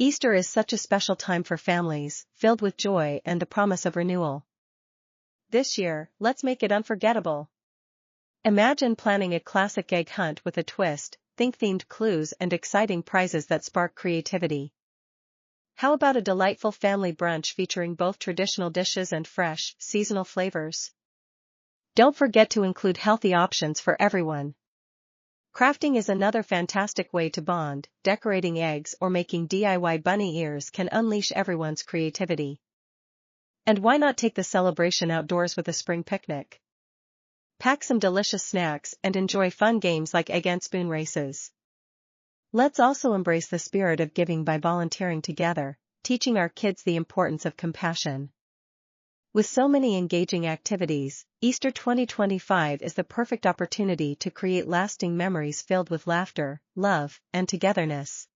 Easter is such a special time for families, filled with joy and the promise of renewal. This year, let's make it unforgettable. Imagine planning a classic egg hunt with a twist, think themed clues and exciting prizes that spark creativity. How about a delightful family brunch featuring both traditional dishes and fresh, seasonal flavors? Don't forget to include healthy options for everyone. Crafting is another fantastic way to bond. Decorating eggs or making DIY bunny ears can unleash everyone's creativity. And why not take the celebration outdoors with a spring picnic? Pack some delicious snacks and enjoy fun games like egg and spoon races. Let's also embrace the spirit of giving by volunteering together, teaching our kids the importance of compassion. With so many engaging activities, Easter 2025 is the perfect opportunity to create lasting memories filled with laughter, love, and togetherness.